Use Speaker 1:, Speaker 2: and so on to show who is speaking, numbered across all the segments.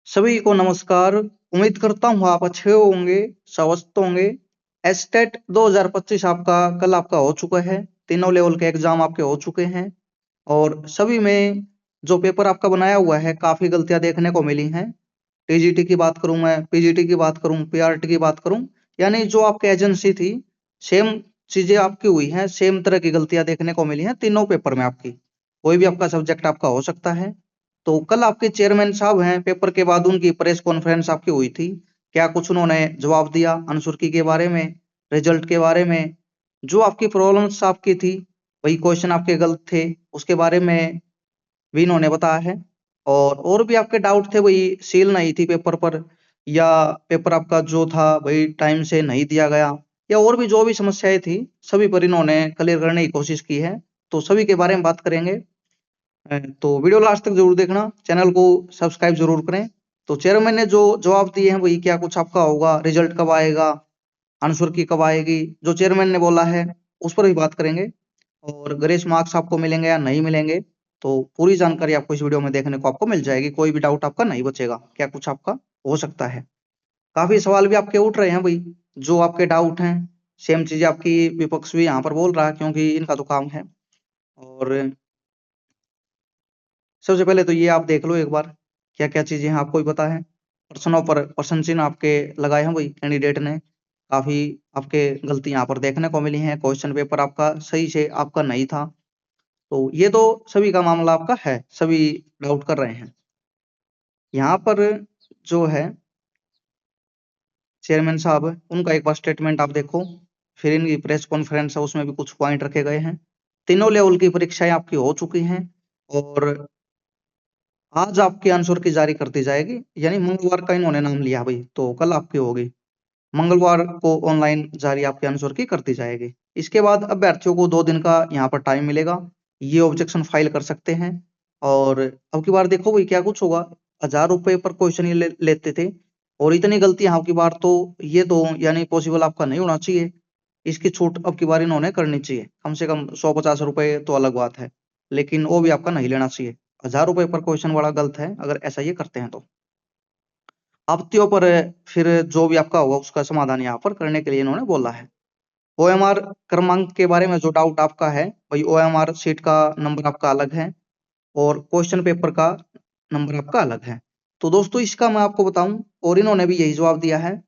Speaker 1: सभी को नमस्कार। उम्मीद करता हूँ आप अच्छे होंगे, स्वस्थ होंगे। एस्टेट 2025 आपका कल आपका हो चुका है। तीनों लेवल के एग्जाम आपके हो चुके हैं और सभी में जो पेपर आपका बनाया हुआ है काफी गलतियां देखने को मिली हैं। टीजीटी की बात करूं, मैं पीजीटी की बात करूं, पीआरटी की बात करूं, यानी जो आपकी एजेंसी थी सेम चीजें आपकी हुई हैं, सेम तरह की गलतियां देखने को मिली हैं तीनों पेपर में आपकी। कोई भी आपका सब्जेक्ट आपका हो सकता है। तो कल आपके चेयरमैन साहब हैं, पेपर के बाद उनकी प्रेस कॉन्फ्रेंस आपकी हुई थी। क्या कुछ उन्होंने जवाब दिया आंसर की के बारे में, रिजल्ट के बारे में। जो आपकी प्रॉब्लम्स आपकी थी, वही क्वेश्चन आपके गलत थे, उसके बारे में भी इन्होंने बताया है। और भी आपके डाउट थे, वही सील नहीं थी पेपर पर, या पेपर आपका जो था वही टाइम से नहीं दिया गया, या और भी जो भी समस्याएं थी सभी पर इन्होंने क्लियर करने की कोशिश की है। तो सभी के बारे में बात करेंगे। तो वीडियो लास्ट तक जरूर देखना, चैनल को सब्सक्राइब जरूर करें। तो चेयरमैन ने जो जवाब दिए हैं वही क्या कुछ आपका होगा, रिजल्ट कब आएगा, आंसर की कब आएगी, जो चेयरमैन ने बोला है उस पर भी बात करेंगे। और ग्रेस मार्क्स आपको मिलेंगे या नहीं मिलेंगे, तो पूरी जानकारी आपको इस वीडियो में देखने को आपको मिल जाएगी। कोई भी डाउट आपका नहीं बचेगा, क्या कुछ आपका हो सकता है। काफी सवाल भी आपके उठ रहे हैं भाई, जो आपके डाउट हैं सेम चीजें आपकी विपक्ष भी यहाँ पर बोल रहा है, क्योंकि इनका तो काम है। और सबसे पहले तो ये आप देख लो एक बार, क्या क्या चीजें हैं आपको भी पता है। प्रश्नों पर प्रश्न चिन्ह आपके लगाए हैं भाई कैंडिडेट ने। काफी आपके गलती यहाँ पर देखने को मिली है, क्वेश्चन पेपर आपका सही से आपका नहीं था। तो ये तो सभी का मामला आपका है, सभी डाउट कर रहे हैं। यहाँ पर जो है चेयरमैन साहब, उनका एक बार स्टेटमेंट आप देखो, फिर इनकी प्रेस कॉन्फ्रेंस है उसमें भी कुछ पॉइंट रखे गए हैं। तीनों लेवल की परीक्षाएं आपकी हो चुकी हैं और आज आपके आंसर की जारी कर दी जाएगी। यानी मंगलवार का इन्होंने नाम लिया भाई, तो कल आपकी होगी। मंगलवार को ऑनलाइन जारी आपके आंसर की कर दी जाएगी। इसके बाद अभ्यर्थियों को 2 दिन का यहाँ पर टाइम मिलेगा, ये ऑब्जेक्शन फाइल कर सकते हैं। और अब की बार देखो भाई क्या कुछ होगा। 1000 रुपए पर क्वेश्चन ये लेते थे, और इतनी गलती यहाँ की बार तो ये तो यानी पॉसिबल आपका नहीं होना चाहिए। इसकी छूट अब की बार इन्होंने करनी चाहिए, कम से कम 150 रुपए तो अलग बात है, लेकिन वो भी आपका नहीं लेना चाहिए। 1000 रुपए पर क्वेश्चन बड़ा गलत है अगर ऐसा ये करते हैं तो। आपत्तियों पर फिर जो भी आपका होगा उसका समाधान यहाँ पर करने के लिए इन्होंने बोला है। ओएमआर क्रमांक के बारे में जो डाउट आपका है, भाई ओएमआर सीट का नंबर आपका अलग है और क्वेश्चन पेपर का नंबर आपका अलग है। तो दोस्तों इसका मैं आपको बताऊं, और इन्होंने भी यही जवाब दिया है।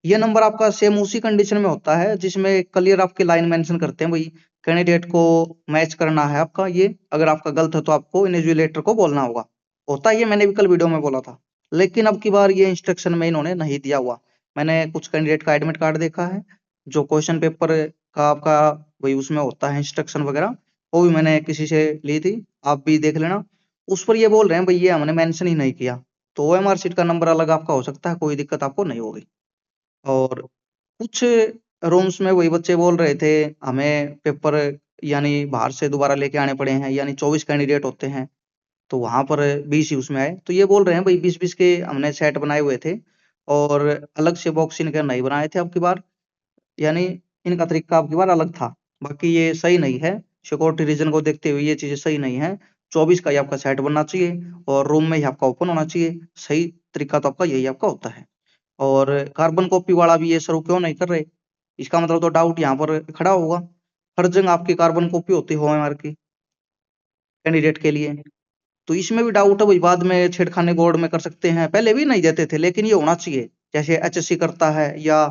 Speaker 1: ये नंबर आपका सेम उसी कंडीशन में होता है जिसमें क्लियर आपकी लाइन मेंशन करते हैं भाई, कैंडिडेट को मैच करना है आपका। ये अगर आपका गलत है तो आपको इन्विजिलेटर को बोलना होगा, होता है ये, मैंने भी कल वीडियो में बोला था। लेकिन अब की बार ये इंस्ट्रक्शन में इन्होंने नहीं दिया हुआ। मैंने कुछ कैंडिडेट का एडमिट कार्ड देखा है, जो क्वेश्चन पेपर का आपका वही उसमें होता है इंस्ट्रक्शन वगैरह, वो भी मैंने किसी से ली थी, आप भी देख लेना। उस पर ये बोल रहे हैं भाई ये हमने मेंशन ही नहीं किया। तो ओएमआर सीट का नंबर अलग आपका हो सकता है, कोई दिक्कत आपको नहीं होगी। और कुछ रूम्स में वही बच्चे बोल रहे थे हमें पेपर यानी बाहर से दोबारा लेके आने पड़े हैं, यानी 24 कैंडिडेट होते हैं तो वहां पर 20 ही उसमें आए। तो ये बोल रहे हैं भाई 20-20 के हमने सेट बनाए हुए थे और अलग से बॉक्स इनके नहीं बनाए थे अब की बार, यानी इनका तरीका अब की बार अलग था। बाकी ये सही नहीं है, सिक्योरिटी रीजन को देखते हुए ये चीजें सही नहीं है। 24 का ही आपका सेट बनना चाहिए और रूम में ही आपका ओपन होना चाहिए, सही तरीका तो आपका यही आपका होता है। और कार्बन कॉपी वाला भी ये शुरू क्यों नहीं कर रहे, इसका मतलब तो डाउट यहाँ पर खड़ा होगा। हर जगह आपकी कार्बन कॉपी होती है ओएमआर की कैंडिडेट के लिए, तो इसमें भी डाउट है भाई। बाद में छेड़खानी बोर्ड में कर सकते हैं, पहले भी नहीं देते थे, लेकिन ये होना चाहिए जैसे एचएससी करता है, या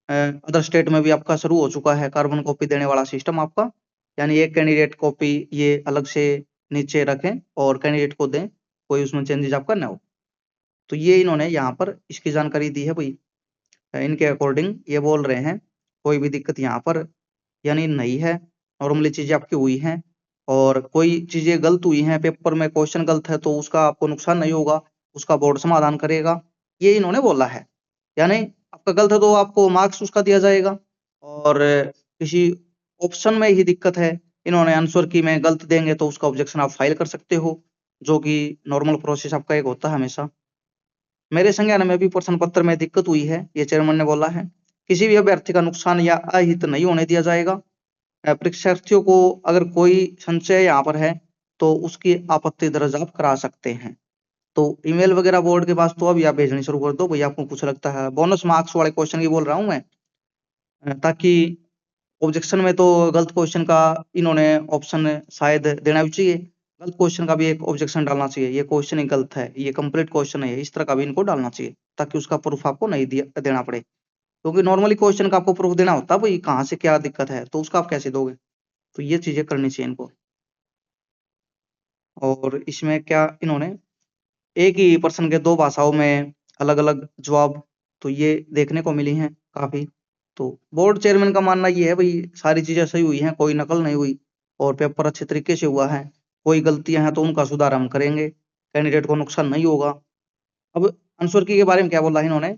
Speaker 1: अदर स्टेट में भी आपका शुरू हो चुका है कार्बन कॉपी देने वाला सिस्टम आपका। यानी एक कैंडिडेट कॉपी ये अलग से नीचे रखें और कैंडिडेट को दें, कोई उसमें चेंजेस आपका ना हो। तो ये इन्होंने यहाँ पर इसकी जानकारी दी है भाई। इनके अकॉर्डिंग ये बोल रहे हैं कोई भी दिक्कत यहाँ पर यानी नहीं है, नॉर्मली चीजें आपकी हुई हैं। और कोई चीजें गलत हुई हैं पेपर में, क्वेश्चन गलत है तो उसका आपको नुकसान नहीं होगा, उसका बोर्ड समाधान करेगा, ये इन्होंने बोला है। यानी आपका गलत है तो आपको मार्क्स उसका दिया जाएगा। और किसी ऑप्शन में ही दिक्कत है, इन्होंने आंसर की में गलत देंगे तो उसका ऑब्जेक्शन आप फाइल कर सकते हो, जो कि नॉर्मल प्रोसेस आपका एक होता है हमेशा। मेरे संज्ञान में भी प्रश्न पत्र में दिक्कत हुई है, ये चेयरमैन ने बोला है। किसी भी अभ्यर्थी का नुकसान या अहित नहीं होने दिया जाएगा। परीक्षार्थियों को अगर कोई संशय यहाँ पर है तो उसकी आपत्ति दर्ज आप करा सकते हैं। तो ईमेल वगैरह बोर्ड के पास तो अभी आप भेजनी शुरू कर दो भाई, आपको कुछ लगता है बोनस मार्क्स वाले क्वेश्चन की बोल रहा हूँ मैं, ताकि ऑब्जेक्शन में तो गलत क्वेश्चन का इन्होंने ऑप्शन शायद देना भी चाहिए, गलत क्वेश्चन का भी एक ऑब्जेक्शन डालना चाहिए, ये क्वेश्चन ही गलत है, ये कंप्लीट क्वेश्चन है, इस तरह का भी इनको डालना चाहिए, ताकि उसका प्रूफ आपको नहीं देना पड़े। क्योंकि नॉर्मली क्वेश्चन का आपको प्रूफ देना होता है भाई, कहाँ से क्या दिक्कत है, तो उसका आप कैसे दोगे? तो ये चीजें करनी चाहिए इनको। और इसमें क्या इन्होंने एक ही प्रश्न के दो भाषाओं में अलग अलग जवाब, तो ये देखने को मिली हैं काफी। तो बोर्ड चेयरमैन का मानना ये है भाई, सारी चीजें सही हुई हैं, कोई नकल नहीं हुई और पेपर अच्छे तरीके से हुआ है, कोई गलतियां हैं तो उनका सुधार हम करेंगे, कैंडिडेट को नुकसान नहीं होगा। अब आंसर की के बारे में क्या बोला इन्होंने?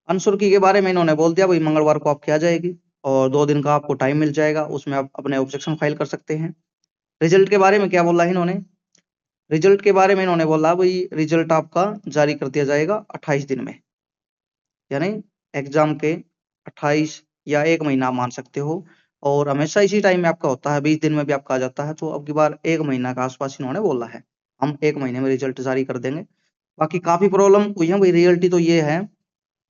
Speaker 1: आंसर की के बारे में इन्होंने बोल दिया भाई मंगलवार को आपकी आ जाएगी और 2 दिन का आपको टाइम मिल जाएगा, उसमें आप अपने ऑब्जेक्शन फाइल कर सकते हैं। रिजल्ट के बारे में क्या बोला इन्होंने? रिजल्ट के बारे में इन्होंने बोला भाई रिजल्ट आपका जारी कर दिया जाएगा 28 दिन में, यानी एग्जाम के 28 या 1 महीना मान सकते हो, और हमेशा इसी टाइम में आपका होता है, 20 दिन में भी आपका आ जाता है, तो अब की बार 1 महीना का आसपास इन्होंने बोला है, हम 1 महीने में रिजल्ट जारी कर देंगे। बाकी काफी प्रॉब्लम हुई है भाई, रियलिटी तो ये है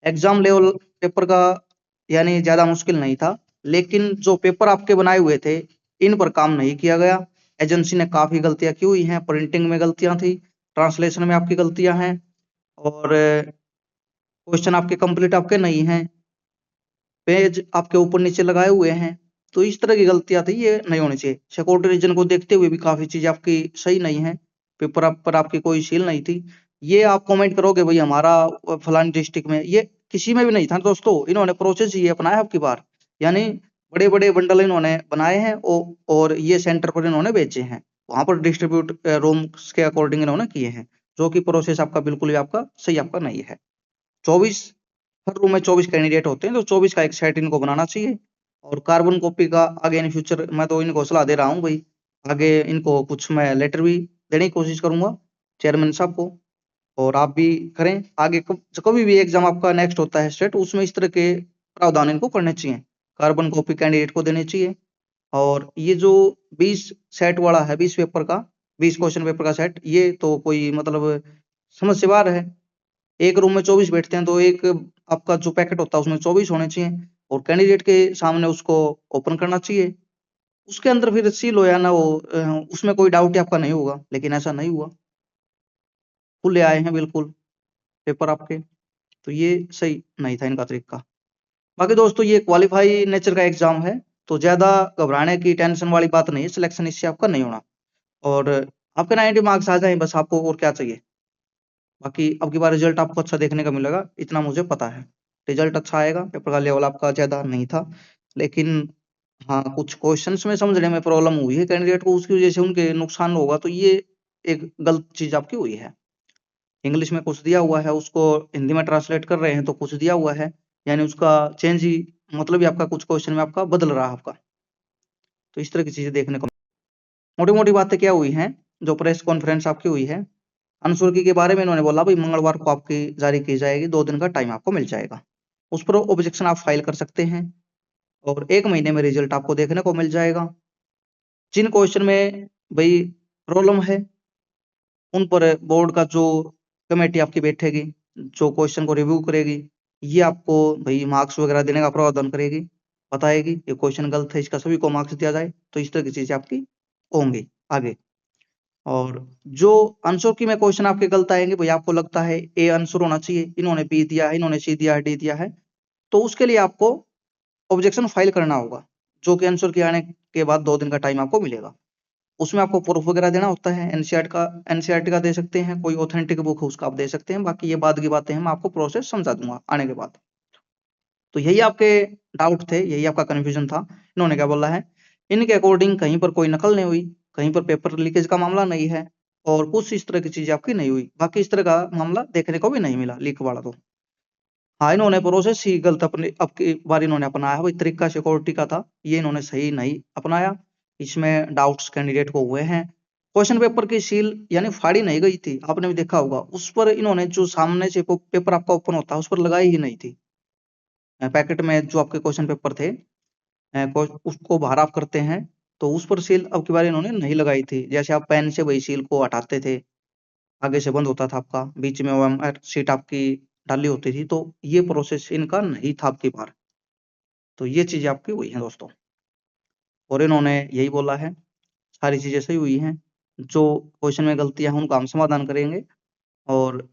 Speaker 1: एग्जाम लेवल पेपर का, यानी ज्यादा मुश्किल नहीं था, लेकिन जो पेपर आपके बनाए हुए थे इन पर काम नहीं किया गया, एजेंसी ने काफी गलतियां की हुई हैं, प्रिंटिंग में गलतियां थी, ट्रांसलेशन में आपकी गलतियां हैं, और क्वेश्चन आपके कंप्लीट आपके नहीं हैं, पेज आपके ऊपर नीचे लगाए हुए हैं, तो इस तरह की गलतियां थी, ये नहीं होनी चाहिए। सिक्योरिटी रीजन को देखते हुए भी काफी चीज आपकी सही नहीं है, पेपर आप पर आपकी कोई सील नहीं थी। ये आप कमेंट करोगे भाई हमारा फलानी डिस्ट्रिक्ट में, ये किसी में भी नहीं था दोस्तों, इन्होंने प्रोसेस ये अपनाया आपकी बार, यानी बड़े बड़े बंडल इन्होंने बनाए हैं और ये सेंटर पर इन्होंने बेचे हैं, वहां पर डिस्ट्रीब्यूट रूम्स के अकॉर्डिंग इन्होंने किए हैं, जो कि प्रोसेस आपका बिल्कुल भी आपका सही आपका नहीं है। 24 हर रूम में 24 कैंडिडेट होते हैं, तो 24 का एक सेट इनको बनाना चाहिए, और कार्बन कॉपी का आगे इन फ्यूचर मैं तो इनको सलाह दे रहा हूँ भाई, आगे इनको कुछ मैं लेटर भी देने की कोशिश करूंगा चेयरमैन साहब को, और आप भी करें आगे, कभी भी एग्जाम आपका नेक्स्ट होता है स्टेट, उसमें इस तरह के प्रावधान इनको करने चाहिए, कार्बन कॉपी कैंडिडेट को देनी चाहिए। और ये जो 20 सेट वाला है, 20 पेपर का, 20 क्वेश्चन पेपर का सेट, ये तो कोई मतलब समझ से बाहर है, एक रूम में 24 बैठते हैं, तो एक आपका जो पैकेट होता है उसमें 24 होने चाहिए, और कैंडिडेट के सामने उसको ओपन करना चाहिए, उसके अंदर फिर सील हो या ना हो, उसमें कोई डाउट ही आपका नहीं होगा, लेकिन ऐसा नहीं हुआ, खुले आए हैं बिल्कुल पेपर आपके, तो ये सही नहीं था इनका तरीका। बाकी दोस्तों ये क्वालिफाई नेचर का एग्जाम है, तो ज्यादा घबराने की टेंशन वाली बात नहीं है, सिलेक्शन इससे आपका नहीं होना, और आपके 90 मार्क्स आ जाए बस, आपको और क्या चाहिए। बाकी अब की बार रिजल्ट आपको अच्छा देखने का मिलेगा, इतना मुझे पता है, रिजल्ट अच्छा आएगा, पेपर का लेवल आपका ज्यादा नहीं था, लेकिन हाँ कुछ क्वेश्चंस में समझने में प्रॉब्लम हुई है कैंडिडेट को, उसकी वजह से उनके नुकसान होगा, तो ये एक गलत चीज आपकी हुई है। इंग्लिश में कुछ दिया हुआ है, उसको हिंदी में ट्रांसलेट कर रहे हैं तो कुछ दिया हुआ है, यानी उसका चेंज ही मतलब ही आपका कुछ क्वेश्चन में आपका बदल रहा है आपका, तो इस तरह की चीजें देखने को मोटी मोटी बातें क्या हुई हैं, जो प्रेस कॉन्फ्रेंस आपकी हुई है अनुसूची के बारे में, इन्होंने बोला भाई मंगलवार को आपकी जारी की जाएगी, 2 दिन का टाइम आपको मिल जाएगा, उस पर ऑब्जेक्शन आप फाइल कर सकते हैं, और 1 महीने में रिजल्ट आपको देखने को मिल जाएगा। जिन क्वेश्चन में भाई प्रॉब्लम है उन पर बोर्ड का जो कमेटी आपकी बैठेगी, जो क्वेश्चन को रिव्यू करेगी, ये आपको भाई मार्क्स वगैरह देने का प्रावधान करेगी, बताएगी ये क्वेश्चन गलत है, इसका सभी को मार्क्स दिया जाए, तो इस तरह की चीजें आपकी होंगी आगे। और जो आंसर की में क्वेश्चन आपके गलत आएंगे भाई, आपको लगता है ए आंसर होना चाहिए, इन्होंने बी दिया है, इन्होंने सी दिया है, डी दिया है, तो उसके लिए आपको ऑब्जेक्शन फाइल करना होगा, जो कि आंसर के आने के बाद 2 दिन का टाइम आपको मिलेगा, उसमें आपको प्रूफ वगैरह देना होता है, एनसीईआरटी का दे सकते हैं, कोई ऑथेंटिक बुक है उसका आप दे सकते हैं, बाकी ये बाद की बातें हैं, मैं आपको प्रोसेस समझा दूंगा आने के बाद। तो यही आपके डाउट थे, यही आपका कंफ्यूजन था, इन्होंने क्या बोला है, इनके अकॉर्डिंग कहीं पर कोई नकल नहीं हुई, कहीं पर पेपर लीकेज का मामला नहीं है, और कुछ इस तरह की चीज आपकी नहीं हुई, बाकी इस तरह का मामला देखने को भी नहीं मिला लीक वाला तो। हाँ इन्होंने प्रोसेस ही गलत अपने अब की बार इन्होंने अपनाया है, भाई तरीका सिक्योरिटी का था, ये इन्होंने सही नहीं अपनाया, इसमें डाउट्स कैंडिडेट को हुए हैं। क्वेश्चन पेपर की सील यानी फाड़ी नहीं गई थी, आपने भी देखा होगा, उस पर इन्होंने जो सामने से पेपर आपका ओपन होता है उस पर लगाई ही नहीं थी, पैकेट में जो आपके क्वेश्चन पेपर थे, उसको बाहर आप करते हैं, तो उस पर सील अब की बार इन्होंने नहीं लगाई थी, जैसे आप पेन से वही सील को हटाते थे, आगे से बंद होता था आपका, बीच में ओएमआर सीट आपकी डाली होती थी, तो ये प्रोसेस इनका नहीं था आपकी बार। तो ये चीजें आपकी हुई हैं दोस्तों, और इन्होंने यही बोला है सारी चीजें सही हुई हैं, जो क्वेश्चन में गलतियां हैं उनका हम समाधान करेंगे, और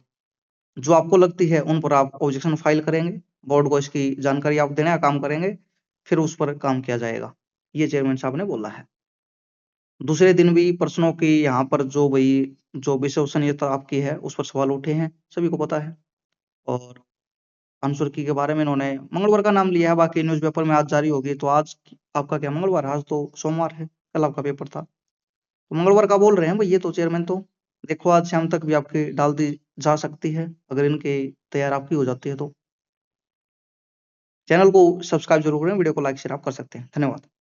Speaker 1: जो आपको लगती है उन पर आप ऑब्जेक्शन फाइल करेंगे, बोर्ड को इसकी जानकारी आप देने का काम करेंगे, फिर उस पर काम किया जाएगा, ये चेयरमैन साहब ने बोला है। दूसरे दिन भी प्रश्नों की यहाँ पर जो विश्वसनीयता आपकी है उस पर सवाल उठे हैं, सभी को पता है। और आंसर की के बारे में इन्होंने मंगलवार का नाम लिया है, बाकी न्यूज़पेपर में आज जारी होगी। तो आज आपका क्या मंगलवार है? आज तो सोमवार है, कल आपका पेपर था, तो मंगलवार का बोल रहे हैं भाई ये तो चेयरमैन। तो देखो आज शाम तक भी आपकी डाल दी जा सकती है, अगर इनकी तैयार आपकी हो जाती है तो। चैनल को सब्सक्राइब जरूर करें, वीडियो को लाइक शेयर आप कर सकते हैं। धन्यवाद।